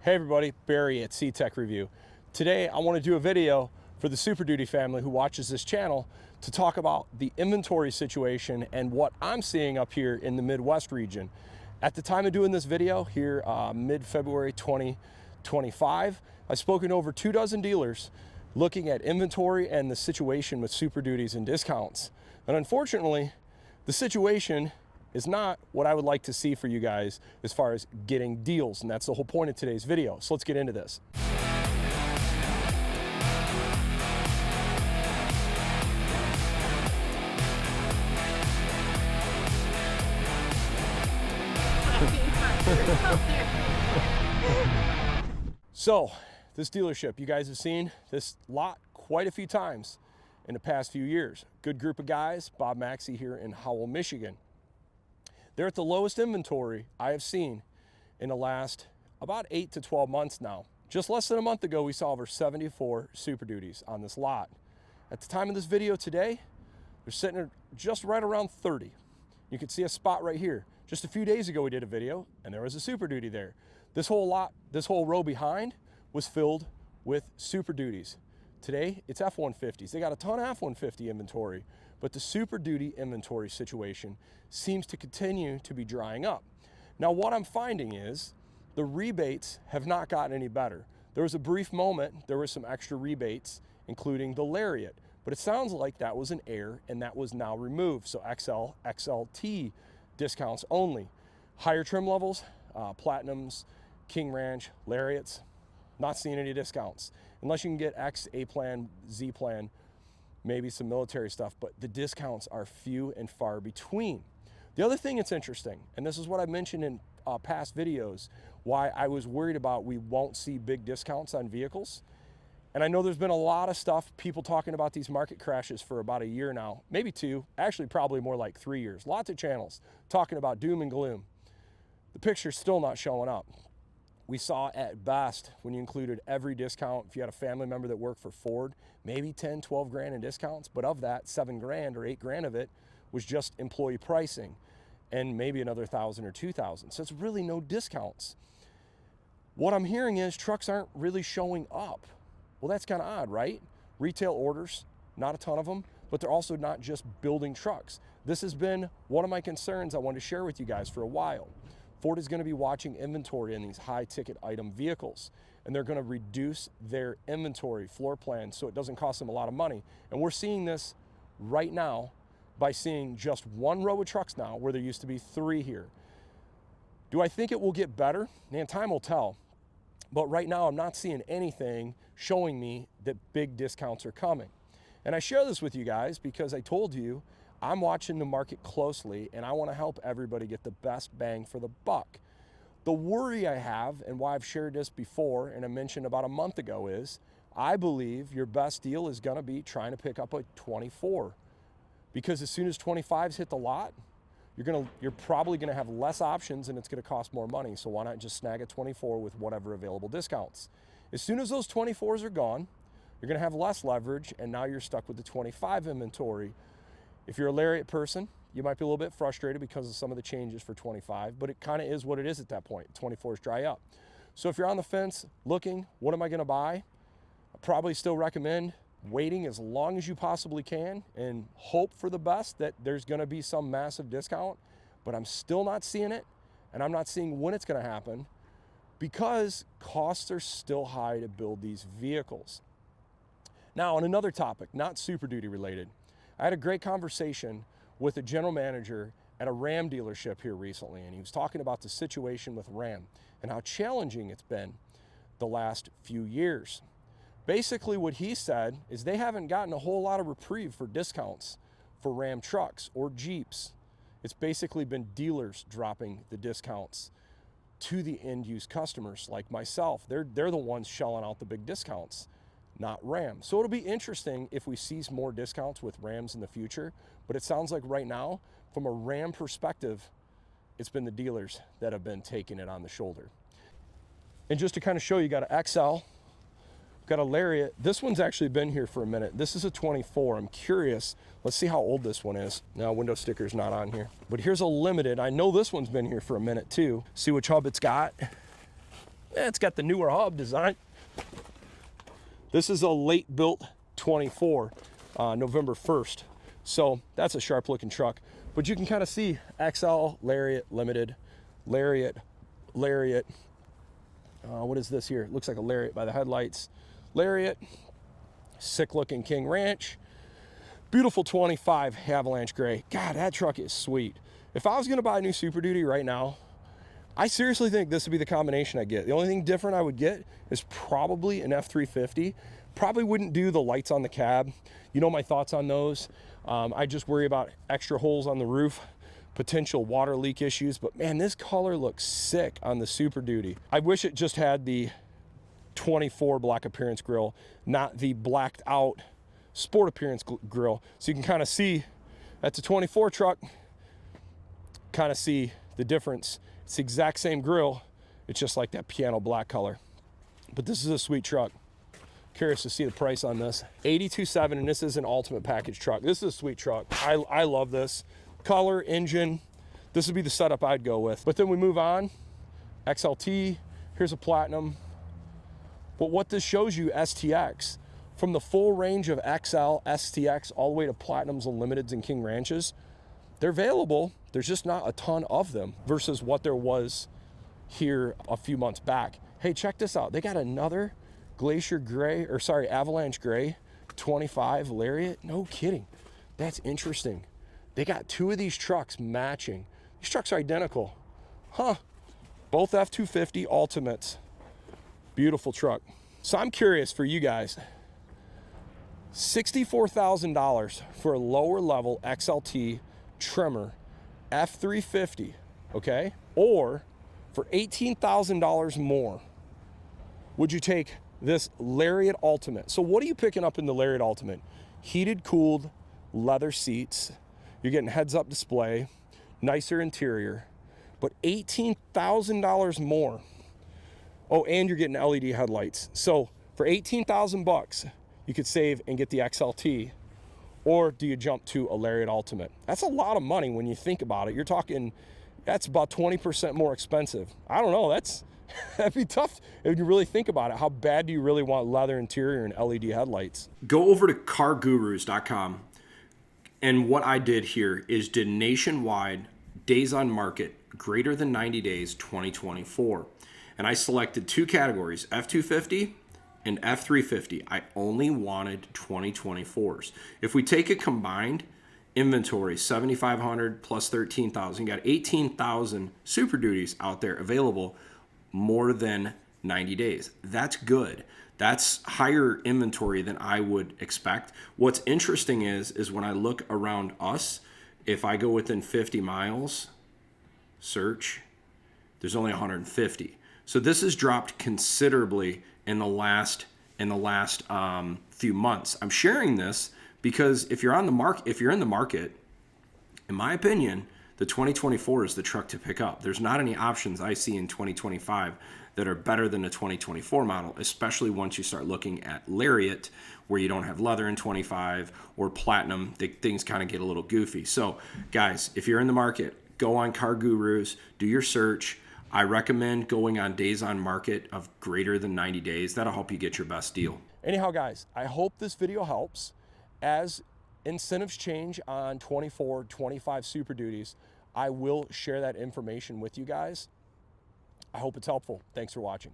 Hey everybody, Barry at CTech-review. Today I want to do a video for the Super Duty family who watches this channel to talk about the inventory situation and what I'm seeing up here in the Midwest region. At the time of doing this video here, mid-February 2025, I've spoken to over 24 dealers looking at inventory and the situation with Super Duties and discounts. And unfortunately, the situation is not what I would like to see for you guys as far as getting deals, and that's the whole point of today's video. So let's get into this. So this dealership, you guys have seen this lot quite a few times in the past few years. Good group of guys, Bob Maxey here in Howell, Michigan. They're at the lowest inventory I have seen in the last about 8 to 12 months now. Just less than a month ago, we saw over 74 Super Duties on this lot. At the time of this video today, they're sitting at just right around 30. You can see a spot right here. Just a few days ago, we did a video and there was a Super Duty there. This whole lot, this whole row behind was filled with Super Duties. Today, it's F-150s. They got a ton of F-150 inventory, but the Super Duty inventory situation seems to continue to be drying up. Now, what I'm finding is the rebates have not gotten any better. There was a brief moment, there were some extra rebates, including the Lariat, but it sounds like that was an error and that was now removed. So XL, XLT discounts only. Higher trim levels, Platinums, King Ranch, Lariats, not seeing any discounts. Unless you can get X, A plan, Z plan, maybe some military stuff, but the discounts are few and far between. The other thing that's interesting, and this is what I mentioned in past videos, why I was worried about we won't see big discounts on vehicles. And I know there's been a lot of stuff, people talking about these market crashes for about a year now, maybe 2, actually probably more like 3 years. Lots of channels talking about doom and gloom. The picture's still not showing up. We saw at best, when you included every discount, if you had a family member that worked for Ford, maybe 10, 12 grand in discounts, but of that, 7 grand or 8 grand of it was just employee pricing and maybe another 1,000 or 2,000. So it's really no discounts. What I'm hearing is trucks aren't really showing up. Well, that's kind of odd, right? Retail orders, not a ton of them, but they're also not just building trucks. This has been one of my concerns I wanted to share with you guys for a while. Ford is going to be watching inventory in these high ticket item vehicles, and they're going to reduce their inventory floor plan so it doesn't cost them a lot of money. And we're seeing this right now by seeing just one row of trucks now where there used to be 3 here. Do I think it will get better? Man, time will tell. But right now I'm not seeing anything showing me that big discounts are coming. And I share this with you guys because I told you I'm watching the market closely and I want to help everybody get the best bang for the buck. The worry I have, and why I've shared this before and I mentioned about a month ago, is I believe your best deal is going to be trying to pick up a 24. Because as soon as 25s hit the lot, you're probably going to have less options and it's going to cost more money. So why not just snag a 24 with whatever available discounts? As soon as those 24s are gone, you're going to have less leverage and now you're stuck with the 25 inventory. If you're a Lariat person, you might be a little bit frustrated because of some of the changes for 25, but it kind of is what it is at that point. 24s dry up. So if you're on the fence looking, what am I going to buy? I probably still recommend waiting as long as you possibly can and hope for the best that there's going to be some massive discount, but I'm still not seeing it, and I'm not seeing when it's going to happen because costs are still high to build these vehicles. Now, on another topic, not Super Duty related, I had a great conversation with a general manager at a Ram dealership here recently, and he was talking about the situation with Ram and how challenging it's been the last few years. Basically, what he said is they haven't gotten a whole lot of reprieve for discounts for Ram trucks or Jeeps. It's basically been dealers dropping the discounts to the end-use customers like myself. They're the ones shelling out the big discounts, not Ram. So it'll be interesting if we see more discounts with Rams in the future, but it sounds like right now, from a Ram perspective, it's been the dealers that have been taking it on the shoulder. And just to kind of show you, got an XL, got a Lariat. This one's actually been here for a minute. This is a 24. I'm curious. Let's see how old this one is. Now, window sticker's not on here. But here's a limited. I know this one's been here for a minute too. See which hub it's got. It's got the newer hub design. This is a late built 24, November 1st. So that's a sharp looking truck. But you can kind of see XL, Lariat, Limited, Lariat, Lariat. What is this here? It looks like a Lariat by the headlights. Lariat, sick looking King Ranch. Beautiful 25 Avalanche Gray. God, that truck is sweet. If I was gonna buy a new Super Duty right now, I seriously think this would be the combination I get. The only thing different I would get is probably an F350. Probably wouldn't do the lights on the cab. You know my thoughts on those. I just worry about extra holes on the roof, potential water leak issues, but man, this color looks sick on the Super Duty. I wish it just had the 24 black appearance grille, not the blacked out sport appearance grille. So you can kind of see that's a 24 truck, kind of see the difference. It's the exact same grille. It's just like that piano black color. But this is a sweet truck. Curious to see the price on this. $82,700, and this is an ultimate package truck. This is a sweet truck. I love this. Color, engine, this would be the setup I'd go with. But then we move on, XLT, here's a Platinum. But what this shows you, STX, from the full range of XL, STX, all the way to Platinums and Limiteds and King Ranches, they're available. There's just not a ton of them versus what there was here a few months back. Hey, check this out. They got another Glacier Gray, or sorry, Avalanche Gray 25 Lariat. No kidding. That's interesting. They got two of these trucks matching. These trucks are identical. Huh. Both F250 Ultimates. Beautiful truck. So I'm curious for you guys. $64,000 for a lower level XLT trimmer F350, okay? Or for $18,000 more, would you take this Lariat Ultimate? So what are you picking up in the Lariat Ultimate? Heated, cooled leather seats. You're getting heads-up display, nicer interior, but $18,000 more. Oh, and you're getting LED headlights. So for 18,000 bucks, you could save and get the XLT, or do you jump to a Lariat Ultimate? That's a lot of money when you think about it. You're talking, that's about 20% more expensive. I don't know, that'd be tough if you really think about it. How bad do you really want leather interior and LED headlights? Go over to cargurus.com, and what I did here is did nationwide days on market greater than 90 days 2024. And I selected two categories, F250 and F350. I only wanted 2024s. If we take a combined inventory, 7,500 plus 13,000, you got 18,000 Super Duties out there available more than 90 days. That's good. That's higher inventory than I would expect. What's interesting is when I look around us, if I go within 50 miles, search, there's only 150. So this has dropped considerably in the last few months. I'm sharing this because if you're in the market, in my opinion, the 2024 is the truck to pick up. There's not any options I see in 2025 that are better than the 2024 model, especially once you start looking at Lariat, where you don't have leather in 25, or Platinum. Things kind of get a little goofy. So guys, if you're in the market, go on Car Gurus, do your search. I recommend going on days on market of greater than 90 days. That'll help you get your best deal. Anyhow, guys, I hope this video helps. As incentives change on 24, 25 Super Duties, I will share that information with you guys. I hope it's helpful. Thanks for watching.